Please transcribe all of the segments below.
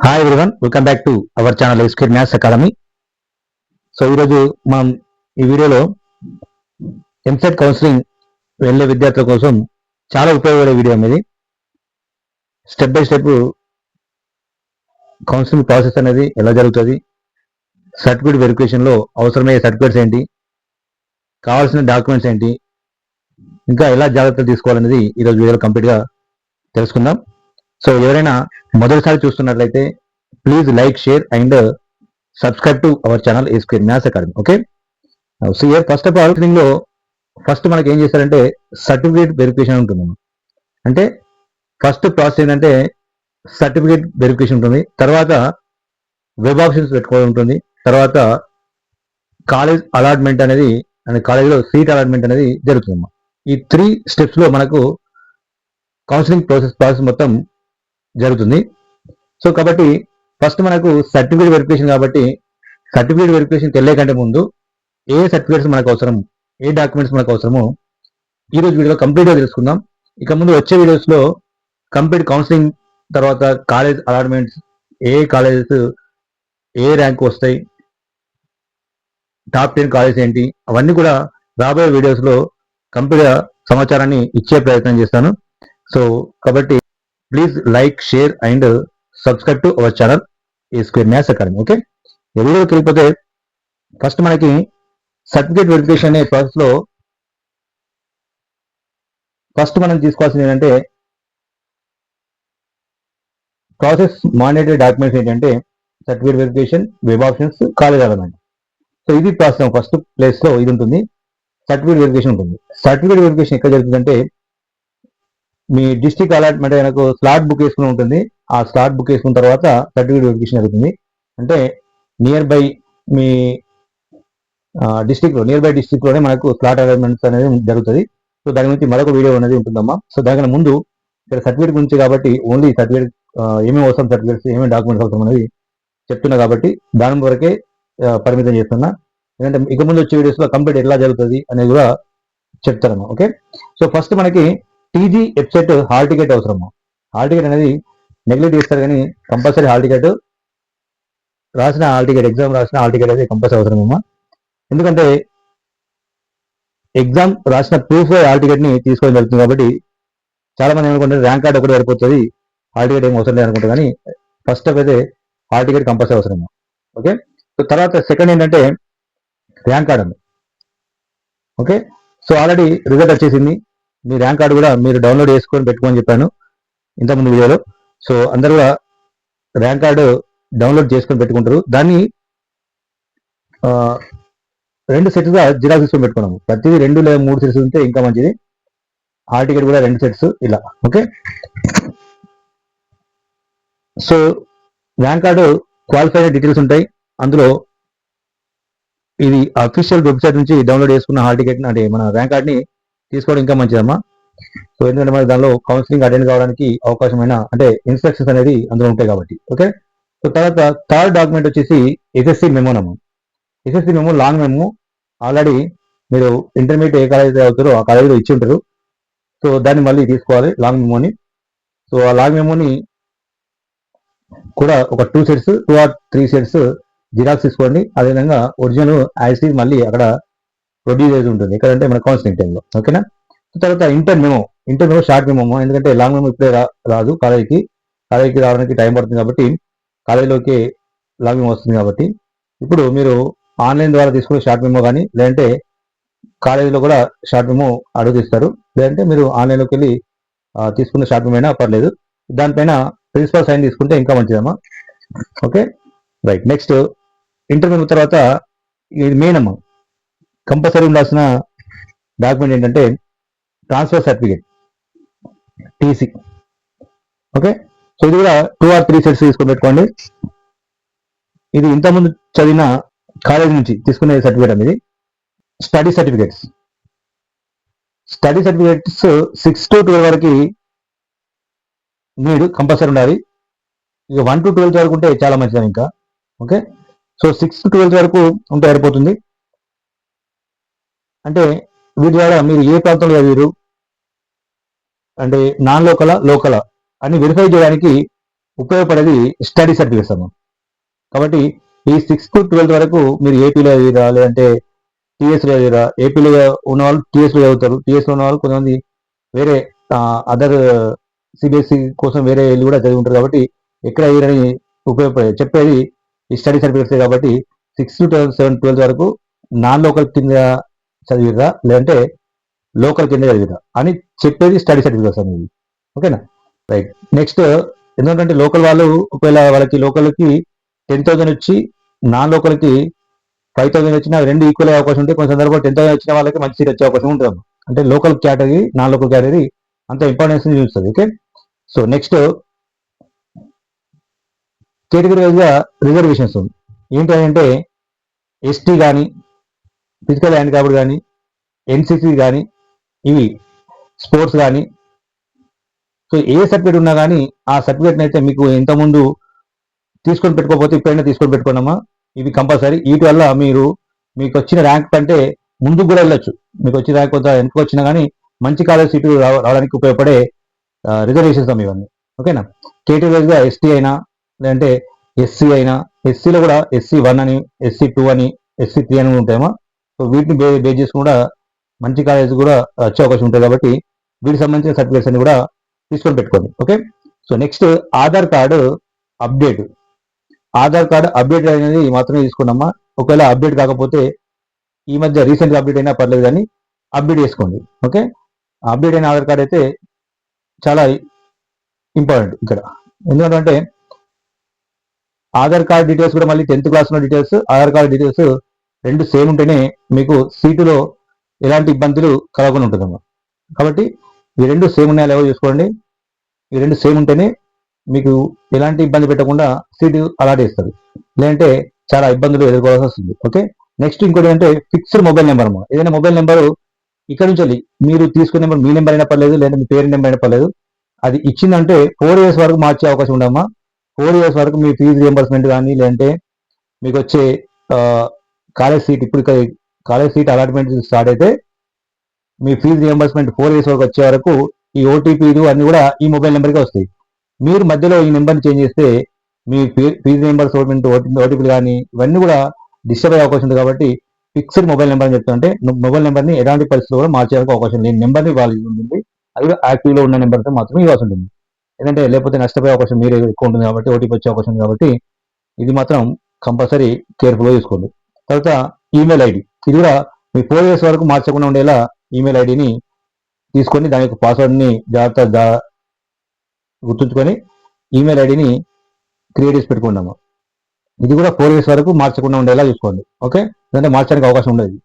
Hi everyone, welcome back to our channel Esquire Maths Academy. So ఈరోజు మనం ఈ వీడియోలో ఎంసెట్ కౌన్సిలింగ్ వెళ్ళే విద్యార్థుల కోసం చాలా ఉపయోగపడే వీడియో అనేది. Step by step counselling process అనేది ఎలా జరుగుతుంది, సర్టిఫికేట్ వెరిఫికేషన్లో అవసరమయ్యే సర్టిఫికేట్స్ ఏంటి, కావాల్సిన డాక్యుమెంట్స్ ఏంటి, ఇంకా ఎలా జాగ్రత్తలు తీసుకోవాలనేది ఈరోజు వీడియోలో కంప్లీట్గా తెలుసుకుందాం. సో ఎవరైనా మొదటిసారి చూస్తున్నట్లయితే please like, share and subscribe to our channel Esquire Maths Academy. Okay, so year first of all లో ఫస్ట్ మనకి ఏం చేస్తారంటే సర్టిఫికేట్ వెరిఫికేషన్ ఉంటుంది. అంటే ఫస్ట్ ప్రాసెస్ ఏంటంటే సర్టిఫికేట్ వెరిఫికేషన్ ఉంటుంది, తర్వాత వెబ్ ఆప్షన్స్ పెట్టుకోవడం ఉంటుంది, తర్వాత కాలేజ్ అలాట్మెంట్ అనేది కాలేజీలో సీట్ అలాట్మెంట్ అనేది జరుగుతుంది. ఈ 3 steps లో మనకు కౌన్సిలింగ్ ప్రాసెస్ మొత్తం జరుగుతుంది. సో కాబట్టి ఫస్ట్ మనకు సర్టిఫికేట్ వెరిఫికేషన్, కాబట్టి సర్టిఫికేట్ వెరిఫికేషన్ వెళ్ళే కంటే ముందు ఏ సర్టిఫికేట్స్ మనకు అవసరం, ఏ డాక్యుమెంట్స్ మనకు అవసరమో ఈరోజు వీడియోలో కంప్లీట్గా తెలుసుకుందాం. ఇక ముందు వచ్చే వీడియోస్లో కంప్లీట్ కౌన్సిలింగ్, తర్వాత కాలేజ్ అలాట్మెంట్స్, ఏ కాలేజెస్ ఏ ర్యాంక్ వస్తాయి, టాప్ 10 కాలేజ్ ఏంటి, అవన్నీ కూడా రాబోయే వీడియోస్లో కంప్లీట్గా సమాచారాన్ని ఇచ్చే ప్రయత్నం చేస్తాను. సో కాబట్టి please like, share and subscribe to our channel Esquire Maths Academy. Okay, వీడియోకి వెళ్ళిపోతే ఫస్ట్ మనకి సర్టిఫికేట్ వెరిఫికేషన్ అనే ప్రాసెస్లో ఫస్ట్ మనం తీసుకోవాల్సింది ఏంటంటే ప్రాసెస్ మాండేటరీ డాక్యుమెంట్స్ ఏంటంటే certificate verification, web options, college allotment. So ఇది ప్రాసెస్ ఫస్ట్ ప్లేస్లో ఇది ఉంటుంది, సర్టిఫికేట్ వెరిఫికేషన్ ఉంటుంది. సర్టిఫికేట్ వెరిఫికేషన్ ఎక్కడ జరుగుతుందంటే మీ డిస్ట్రిక్ట్ అలాట్మెంట్ మనకు స్లాట్ బుక్ వేసుకుని ఉంటుంది, ఆ స్లాట్ బుక్ వేసుకున్న తర్వాత సర్టిఫికేట్ వెరిఫికేషన్ జరుగుతుంది. అంటే near by me near by డిస్ట్రిక్ట్లోనే మనకు స్లాట్ అలాట్మెంట్స్ అనేది జరుగుతుంది. సో దాని గురించి మరొక వీడియో అనేది ఉంటుందమ్మా. సో దానికన్నా ముందు ఇక్కడ సర్టిఫికేట్ గురించి కాబట్టి ఓన్లీ సర్టిఫికేట్ ఏమేమి అవసరం, సర్టిఫికేట్స్ ఏమేమి డాక్యుమెంట్స్ అవసరం అనేది చెప్తున్నా కాబట్టి దాని వరకే పరిమితం చేస్తున్నా. ఎందుకంటే ఇక ముందు వచ్చే వీడియోస్లో కంప్లీట్ ఎలా జరుగుతుంది అనేది కూడా చెప్తారమ్మా. ఓకే, సో ఫస్ట్ మనకి టీజీ వెబ్సైట్ హాల్ టికెట్ అవసరము. హాల్ టికెట్ అనేది నెగ్లెక్ట్ చేస్తారు, కానీ కంపల్సరీ హాల్ టికెట్ రాసిన హాల్ టికెట్, ఎగ్జామ్ రాసిన హాల్ టికెట్ అనేది కంపల్సరీ అవసరమమ్మా. ఎందుకంటే ఎగ్జామ్ రాసిన ప్రూఫ్ హాల్ టికెట్ ని తీసుకోవడం జరుగుతుంది. కాబట్టి చాలా మంది ఏమనుకుంటారు ర్యాంక్ కార్డ్ ఒకటి సరిపోతుంది, హాల్ టికెట్ ఏం అవసరం లేదు అనుకుంటారు, కానీ ఫస్ట్ ఆఫ్ అయితే హాల్ టికెట్ కంపల్సరీ అవసరము. ఓకే, సో తర్వాత సెకండ్ ఏంటంటే ర్యాంక్ కార్డ్ ఉంది. ఓకే, సో ఆల్రెడీ రిజల్ట్ వచ్చేసింది, మీ ర్యాంక్ కార్డు కూడా మీరు డౌన్లోడ్ చేసుకొని పెట్టుకోని చెప్పాను ఇంతకుముందు వీడియోలో. సో అందరూ కూడా ర్యాంక్ కార్డు డౌన్లోడ్ చేసుకొని పెట్టుకుంటారు. దాన్ని 2 సెట్స్గా జిరాక్స్ తీసుకొని పెట్టుకున్నాము. ప్రతిదీ 2 లేదా 3 సెట్స్ ఉంటే ఇంకా మంచిది. హాల్ టికెట్ కూడా 2 సెట్స్ ఇలా. Okay, so rank card qualified details ఉంటాయి అందులో. ఇది అఫీషియల్ వెబ్సైట్ నుంచి డౌన్లోడ్ చేసుకున్న హాల్ టికెట్ అంటే మన ర్యాంక్ కార్డ్ని తీసుకోవడం ఇంకా మంచిదమ్మా. సో ఎందుకంటే మరి దానిలో కౌన్సిలింగ్ అటెండ్ కావడానికి అవకాశమైన అంటే ఇన్స్ట్రక్షన్స్ అనేది అందులో ఉంటాయి కాబట్టి. ఓకే, సో తర్వాత థర్డ్ డాక్యుమెంట్ వచ్చేసి ఎస్ఎస్సి మెమోనమ్మా. SSC memo long memo already మీరు ఇంటర్మీడియట్ ఏ కాలేజ్ అవుతారో ఆ కాలేజీలో ఇచ్చి ఉంటారు. సో దాన్ని మళ్ళీ తీసుకోవాలి లాంగ్ మెమోని. సో ఆ లాంగ్ మెమోని కూడా ఒక 2 సెట్స్ 2 or 3 సెట్స్ జిరాక్స్ తీసుకోండి. అదేవిధంగా ఒరిజినల్ యాజ్ మళ్ళీ అక్కడ ప్రొడ్యూస్ చేసి ఉంటుంది ఎక్కడంటే మన కౌన్సిలింగ్ టైంలో. ఓకేనా, తర్వాత ఇంటర్ మెమో షార్ట్ మెమో, ఎందుకంటే లాంగ్ మెమో ఇప్పుడే రాదు కాలేజీకి రావడానికి టైం పడుతుంది కాబట్టి కాలేజీలోకి లాంగ్ మెమో వస్తుంది. కాబట్టి ఇప్పుడు మీరు ఆన్లైన్ ద్వారా తీసుకునే షార్ట్ మెమో కానీ లేదంటే కాలేజీలో కూడా షార్ట్ మెమో అడుగుతిస్తారు, లేదంటే మీరు ఆన్లైన్లోకి వెళ్ళి తీసుకున్న షార్ట్ మెమో అయినా పర్లేదు. దానిపైన ప్రిన్సిపల్ సైన్ తీసుకుంటే ఇంకా మంచిదమ్మా. Okay right, next inter memo తర్వాత ఇది మెయిన్ అమ్మా, కంపల్సరీ ఉండాల్సిన డాక్యుమెంట్ ఏంటంటే transfer certificate, TC. Okay, so ఇది కూడా 2 or 3 సెట్స్ తీసుకొని పెట్టుకోండి. ఇది ఇంతకుముందు చదివిన కాలేజ్ నుంచి తీసుకునే సర్టిఫికేట్ అనేది. స్టడీ సర్టిఫికేట్స్ 6 to 12 వరకు నీడ్ కంపల్సరీ ఉండాలి. ఇక 1 to 12 వరకు ఉంటే చాలా మంచిది ఇంకా. ఓకే, సో 6 to 12 వరకు ఉంటే సరిపోతుంది. అంటే వీటి ద్వారా మీరు ఏ ప్రాంతంలో చదివారు, అంటే నాన్ లోకలా లోకలా అని వెరిఫై చేయడానికి ఉపయోగపడేది స్టడీ సర్టిఫికేట్స్ అమ్మ. కాబట్టి ఈ 6th to 12th వరకు మీరు ఏపీలో చదివిరా లేదంటే టీఎస్లో చదివిరా, ఏపీలో ఉన్న వాళ్ళు టీఎస్లో చదువుతారు, టీఎస్లో ఉన్న వాళ్ళు కొంతమంది వేరే అదర్ సిబిఎస్ఈ కోసం వేరే వెళ్ళి కూడా చదివి ఉంటారు. కాబట్టి ఎక్కడ అయ్యారని ఉపయోగపడేది చెప్పేది ఈ స్టడీ సర్టిఫికేట్స్. కాబట్టి 6th to 12th వరకు నాన్ లోకల్ కింద చదివిరా లేదంటే లోకల్ కింద చదివిరా అని చెప్పేది స్టడీ సర్టిఫికేట్స్ అనేది. ఓకేనా, రైట్. నెక్స్ట్ ఎందుకంటే లోకల్ వాళ్ళు ఒకవేళ వాళ్ళకి లోకల్కి 10,000 వచ్చి నాన్ లోకల్కి 5,000 వచ్చినా రెండు ఈక్వల్ అయ్యే అవకాశం ఉంటే కొన్ని సందర్భాలు 10,000 వచ్చిన వాళ్ళకి మంచి సీట్ వచ్చే అవకాశం ఉంటుంది. అంటే local category non local category అంత ఇంపార్టెన్స్ చూస్తుంది. ఓకే, సో నెక్స్ట్ కేటగిరీ వైజ్గా రిజర్వేషన్స్ ఏంటి అంటే ఎస్టీ కానీ ఫిజికల్ హ్యాండిక్యాప్డ్ కానీ ఎన్సీసీ కానీ ఇవి స్పోర్ట్స్ కానీ, సో ఏ సర్టిఫికేట్ ఉన్నా కానీ ఆ సర్టిఫికేట్ని అయితే మీకు ఇంతకుముందు తీసుకొని పెట్టుకోకపోతే ఇప్పుడైనా తీసుకొని పెట్టుకున్నామా, ఇవి కంపల్సరీ. వీటి వల్ల మీరు మీకు వచ్చిన ర్యాంక్ కంటే ముందుకు కూడా వెళ్ళొచ్చు. మీకు వచ్చిన ర్యాంక్ కొంత వెనక్కి వచ్చినా కానీ మంచి కాలేజ్ సీటు రావడానికి ఉపయోగపడే రిజర్వేషన్స్ అమ్మ ఇవన్నీ. ఓకేనా, కేటగిరీ వైజ్గా ఎస్టీ అయినా లేదంటే ఎస్సీ అయినా, ఎస్సీలో కూడా SC1 అని, SC2 అని, SC3 అని ఉంటాయేమో. సో వీటిని బేస్ చేసుకుని కూడా మంచి కాలేజ్ కూడా వచ్చే అవకాశం ఉంటుంది. కాబట్టి వీటికి సంబంధించిన సర్టిఫికేట్స్ అన్ని కూడా తీసుకొని పెట్టుకోండి. Okay, so next Aadhaar card update. Aadhaar card update అనేది మాత్రమే తీసుకున్నామా. ఒకవేళ అప్డేట్ కాకపోతే ఈ మధ్య రీసెంట్గా అప్డేట్ అయినా పర్లేదు కానీ అప్డేట్ చేసుకోండి. ఓకే, అప్డేట్ అయిన ఆధార్ కార్డ్ అయితే చాలా ఇంపార్టెంట్ ఇక్కడ. ఎందుకంటే ఆధార్ కార్డ్ డీటెయిల్స్ కూడా మళ్ళీ 10th క్లాస్ ఉన్న డీటెయిల్స్, ఆధార్ కార్డ్ డీటెయిల్స్ రెండు సేమ్ ఉంటేనే మీకు సీటులో ఎలాంటి ఇబ్బందులు కలగకుండా ఉంటుందమ్మా. కాబట్టి ఈ రెండు సేమ్ ఉన్నాయా లేవో చూసుకోండి. ఈ రెండు సేమ్ ఉంటేనే మీకు ఎలాంటి ఇబ్బంది పెట్టకుండా సీటు అలాట్ చేస్తారు, లేదంటే చాలా ఇబ్బందులు ఎదుర్కోవాల్సి వస్తుంది. ఓకే, నెక్స్ట్ ఇంకోటి అంటే ఫిక్స్డ్ మొబైల్ నెంబర్ అమ్మా. ఏదైనా మొబైల్ నెంబరు ఇక్కడ నుంచి మీరు తీసుకునే నెంబర్ మీ నెంబర్ అయినా పర్లేదు, లేదా మీ పేరెంట్ నెంబర్ అయినా పర్లేదు, అది ఇచ్చిందంటే 4 years వరకు మార్చే అవకాశం ఉండమ్మా. 4 years వరకు మీ ఫీజు రియంబర్స్మెంట్ కానీ లేదంటే మీకు వచ్చే కాలేజ్ సీట్, ఇప్పుడు కాలేజ్ సీట్ అలాట్మెంట్ స్టార్ట్ అయితే మీ ఫీజు రియంబర్స్మెంట్ 4 years వరకు వచ్చే వరకు ఈ ఓటీపీలు అన్ని కూడా ఈ మొబైల్ నెంబర్కే వస్తాయి. మీరు మధ్యలో ఈ నెంబర్ని చేంజ్ చేస్తే మీ ఫీజు రియంబర్స్మెంట్ ఓటీపీలు కానీ ఇవన్నీ కూడా డిస్టర్బ్ అయ్యే అవకాశం ఉంది. కాబట్టి ఫిక్స్డ్ మొబైల్ నెంబర్ అని చెప్తుంటే మొబైల్ నెంబర్ని ఎలాంటి పరిస్థితుల్లో కూడా మార్చేయడానికి అవకాశం లేని నెంబర్ని ఇవ్వాలి ఉంటుంది. అది కూడా యాక్టివ్లో ఉన్న నెంబర్తో మాత్రమే ఇవ్వాల్సి ఉంటుంది. ఎందుకంటే లేకపోతే నష్టపోయే అవకాశం మీరే ఎక్కువ ఉంటుంది కాబట్టి, ఓటీపీ వచ్చే అవకాశం ఉంది. కాబట్టి ఇది మాత్రం కంపల్సరీ కేర్ఫుల్గా చూసుకోండి. తర్వాత ఈమెయిల్ ఐడి, ఇది కూడా మీ 4 years వరకు మార్చకుండా ఉండేలా ఈమెయిల్ ఐడిని తీసుకొని దాని యొక్క పాస్వర్డ్ని జాగ్రత్తగా గుర్తుంచుకొని ఈమెయిల్ ఐడిని క్రియేట్ చేసి పెట్టుకున్నాము. ఇది కూడా 4 years వరకు మార్చకుండా ఉండేలా చూసుకోండి. ఓకే, ఎందుకంటే మార్చడానికి అవకాశం ఉండదు,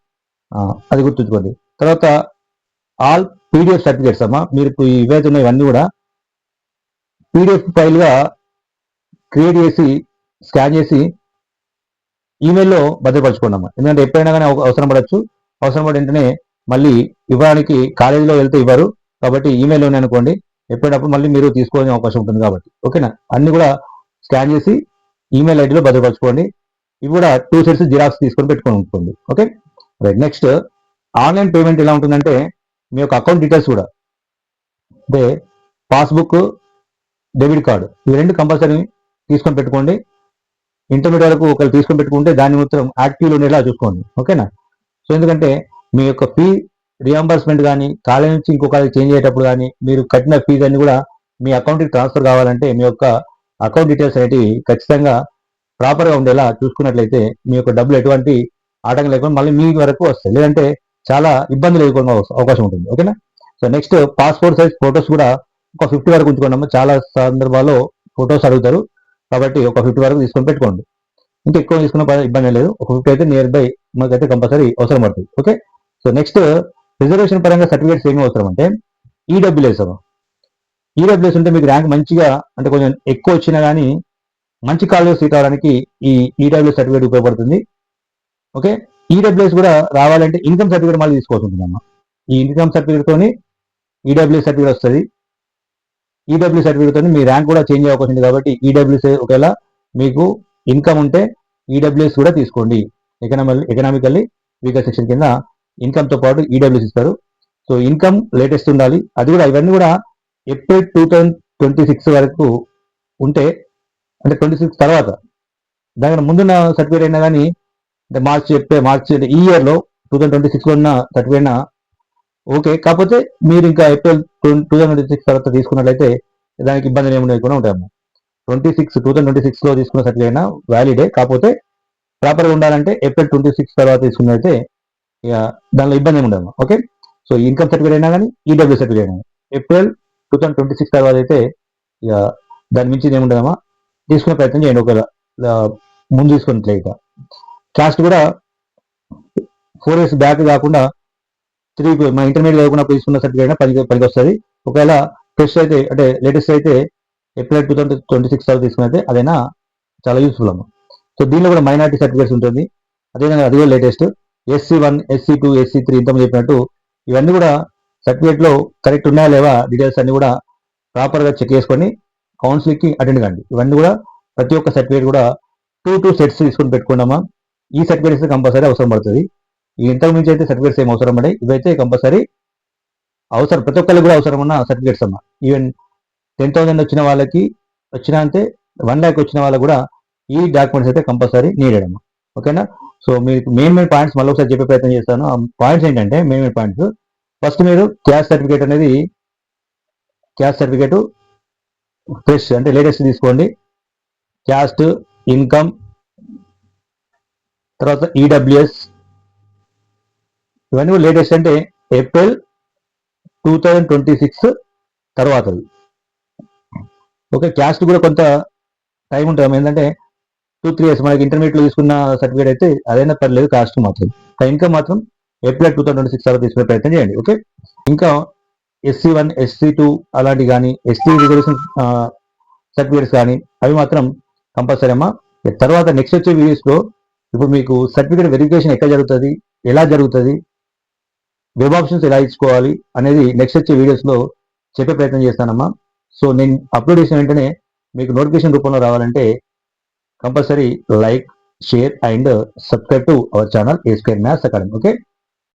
అది గుర్తుంచుకోండి. తర్వాత ఆల్ PDF సర్టిఫికేట్స్ అమ్మా. మీరు ఇవైతే ఉన్నాయి ఇవన్నీ కూడా PDF ఫైల్గా క్రియేట్ చేసి స్కాన్ చేసి ఈమెయిల్లో భద్రపరచుకోండి అమ్మా. ఎందుకంటే ఎప్పుడైనా కానీ అవసరం పడవచ్చు. అవసరం పడి వెంటనే మళ్ళీ ఇవ్వడానికి కాలేజీలో వెళ్తే ఇవ్వరు. కాబట్టి ఈమెయిల్లోనే అనుకోండి, ఎప్పుడప్పుడు మళ్ళీ మీరు తీసుకోవాల్సిన అవకాశం ఉంటుంది. కాబట్టి ఓకేనా, అన్ని కూడా స్కాన్ చేసి ఈమెయిల్ ఐడిలో భద్రపరచుకోండి. ఇవి కూడా 2 sets జిరాక్స్ తీసుకొని పెట్టుకొని ఉంటుంది. Okay, right. Next online payment ఎలా ఉంటుందంటే మీ యొక్క అకౌంట్ డీటెయిల్స్ కూడా అంటే పాస్బుక్, డెబిట్ కార్డు ఇవి రెండు కంపల్సరీ తీసుకొని పెట్టుకోండి. ఇంటర్మీడియట్ వరకు ఒకరు తీసుకొని పెట్టుకుంటే దాన్ని మొత్తం యాక్టివ్లో ఉండేలా చూసుకోండి. ఓకేనా, సో ఎందుకంటే మీ యొక్క ఫీ రియంబర్స్మెంట్ కానీ కాలేజ్ నుంచి ఇంకో కాలేజ్ చేంజ్ అయ్యేటప్పుడు కానీ మీరు కట్టిన ఫీజు అన్ని కూడా మీ అకౌంట్కి ట్రాన్స్ఫర్ కావాలంటే మీ యొక్క అకౌంట్ డీటెయిల్స్ అనేవి ఖచ్చితంగా ప్రాపర్గా ఉండేలా చూసుకున్నట్లయితే మీ యొక్క డబ్బులు ఎటువంటి ఆటంకం లేకుండా మళ్ళీ మీ వరకు వస్తాయి, లేదంటే చాలా ఇబ్బందులు ఎదుర్కొనే అవకాశం ఉంటుంది. ఓకేనా, so next passport size photos కూడా ఒక 50 వరకు ఉంచుకోండి. చాలా సందర్భాల్లో ఫొటోస్ అడుగుతారు కాబట్టి ఒక 50 వరకు తీసుకొని పెట్టుకోండి. ఇంకా ఎక్కువ తీసుకున్న ఇబ్బంది లేదు. ఒక 50 అయితే నియర్ బై మనకైతే కంపల్సరీ అవసరం పడుతుంది. ఓకే, సో నెక్స్ట్ రిజర్వేషన్ పరంగా సర్టిఫికేట్స్ ఏమి అవసరం అంటే ఈడబ్ల్యూఎస్. ఈడబ్ల్యూఎస్ ఉంటే మీకు ర్యాంక్ మంచిగా అంటే కొంచెం ఎక్కువ వచ్చినా కానీ మంచి కాలేజ్ సీట్ అవడానికి ఈ ఈడబ్ల్యూఎస్ సర్టిఫికేట్ ఉపయోగపడుతుంది. ఓకే, ఈడబ్ల్యూఎస్ కూడా రావాలంటే ఇన్కమ్ సర్టిఫికేట్ మళ్ళీ తీసుకోవాల్సి ఉంటుందమ్మా. ఈ ఇన్కమ్ సర్టిఫికేట్తోని ఈడబ్ల్యూఎస్ సర్టిఫికేట్ వస్తుంది. ఈడబ్ల్యూఎస్ సర్టిఫికేట్తో మీ ర్యాంక్ కూడా చేంజ్ అయ్యే అవకాశం ఉంది. కాబట్టి ఈడబ్ల్యూఎస్ ఒకవేళ మీకు ఇన్కమ్ ఉంటే ఈడబ్ల్యూఎస్ కూడా తీసుకోండి. ఎకనామికల్లీ వీకర్ సెక్షన్ కింద ఇన్కమ్తో పాటు ఈడబ్ల్యూఎస్ ఇస్తారు. సో ఇన్కమ్ లేటెస్ట్ ఉండాలి. అది కూడా ఇవన్నీ కూడా ఏప్రిల్ 2026 వరకు ఉంటే అంటే 26 తర్వాత దాని ముందున్న సర్టిఫికేట్ అయినా కానీ అంటే మార్చి అంటే ఈ ఇయర్లో 2026లో ఉన్న సర్టిఫికేట్ అయినా ఓకే. కాకపోతే మీరు ఇంకా ఏప్రిల్ 2026 తర్వాత తీసుకున్నట్లయితే దానికి ఇబ్బందులు ఏమి లేకుండా ఉంటాయమ్మా. 2026లో తీసుకున్న సర్టిఫికేట్ అయినా వ్యాలిడే. కాకపోతే ప్రాపర్గా ఉండాలంటే ఏప్రిల్ 26 తర్వాత తీసుకున్నట్లయితే ఇక దానిలో ఇబ్బంది ఏమి ఉండదు. ఓకే. సో ఇన్కమ్ సర్టిఫికేట్ అయినా కానీ ఈడబ్ల్యూ సర్టిఫికేట్ అయినా ఏప్రిల్ 2026 తర్వాత అయితే ఇక దాని మించి ఏముండదమ్మా, తీసుకునే ప్రయత్నం చేయండి. ఒకవేళ ముందు తీసుకున్నట్లయితే క్యాస్ట్ కూడా 4 years బ్యాక్ కాకుండా 3 మన ఇంటర్మీడియట్ చదువుకున్నప్పుడు తీసుకున్న సర్టిఫికేట్ అయినా పనికి వస్తుంది. ఒకవేళ ఫ్రెష్ అయితే అంటే లేటెస్ట్ అయితే ఏప్రిల్ 2026 తర్వాత తీసుకున్నైతే అదైనా చాలా యూస్ఫుల్ అమ్మా. సో దీనిలో కూడా మైనారిటీ సర్టిఫికేట్స్ ఉంటుంది. అదేవిధంగా అది కూడా లేటెస్ట్ SC1, SC2, SC3 ఇంతకు చెప్పినట్టు ఇవన్నీ కూడా సర్టిఫికేట్లో కరెక్ట్ ఉన్నాయా లేవా డీటెయిల్స్ అన్ని కూడా ప్రాపర్గా చెక్ చేసుకొని కౌన్సిలింగ్కి అటెండ్ కండి. ఇవన్నీ కూడా ప్రతి ఒక్క సర్టిఫికేట్ కూడా 2 సెట్స్ తీసుకొని పెట్టుకున్నామా. ఈ సర్టిఫికేట్స్ కంపల్సరీ అవసరం పడుతుంది. ఈ ఇంతకు మించి అయితే సర్టిఫికేట్స్ ఏం అవసరం పడే, ఇవైతే కంపల్సరీ అవసరం, ప్రతి ఒక్కరికి కూడా అవసరం ఉన్న సర్టిఫికేట్స్ అమ్మా. ఈవెన్ 10,000 వచ్చిన వాళ్ళకి వచ్చినా అంతే, 1 lakh వచ్చిన వాళ్ళకి కూడా ఈ డాక్యుమెంట్స్ అయితే కంపల్సరీ నీడెడ్ అమ్మా. ఓకేనా. సో మీకు మెయిన్ పాయింట్స్ మళ్ళీ ఒకసారి చెప్పే ప్రయత్నం చేస్తాను. ఆ పాయింట్స్ ఏంటంటే మెయిన్ పాయింట్స్, ఫస్ట్ మీరు క్యాస్ట్ సర్టిఫికేట్ అనేది ఫ్రెష్ అంటే లేటెస్ట్ తీసుకోండి. క్యాస్ట్, ఇన్కమ్, తర్వాత ఈడబ్ల్యూఎస్ ఇవన్నీ లేటెస్ట్ అంటే ఏప్రిల్ 2026 తర్వాత. ఓకే. క్యాస్ట్ కూడా కొంత టైం ఉంటుంది. ఏంటంటే 2-3 years మనకి ఇంటర్మీడియట్లో తీసుకున్న సర్టిఫికేట్ అయితే అదైనా పర్లేదు, కాస్ట్ మాత్రం. ఇన్కమ్ మాత్రం ఏప్రిల్ 2026 తర్వాత తీసుకునే ప్రయత్నం చేయండి. ఓకే. ఇంకా SC1, SC2 అలాంటి కానీ ST రిజర్వేషన్ సర్టిఫికేట్స్ కానీ అవి మాత్రం కంపల్సరీ అమ్మా. తర్వాత నెక్స్ట్ వచ్చే వీడియోస్లో ఇప్పుడు మీకు సర్టిఫికేట్ వెరిఫికేషన్ ఎక్కడ జరుగుతుంది, ఎలా జరుగుతుంది, వెబ్ ఆప్షన్స్ ఎలా ఇచ్చుకోవాలి అనేది నెక్స్ట్ వచ్చే వీడియోస్లో చెప్పే ప్రయత్నం చేస్తానమ్మా. సో నేను అప్లోడ్ చేసిన వెంటనే మీకు నోటిఫికేషన్ రూపంలో రావాలంటే compulsory like, share and subscribe to our channel A Square Maths Academy. Okay.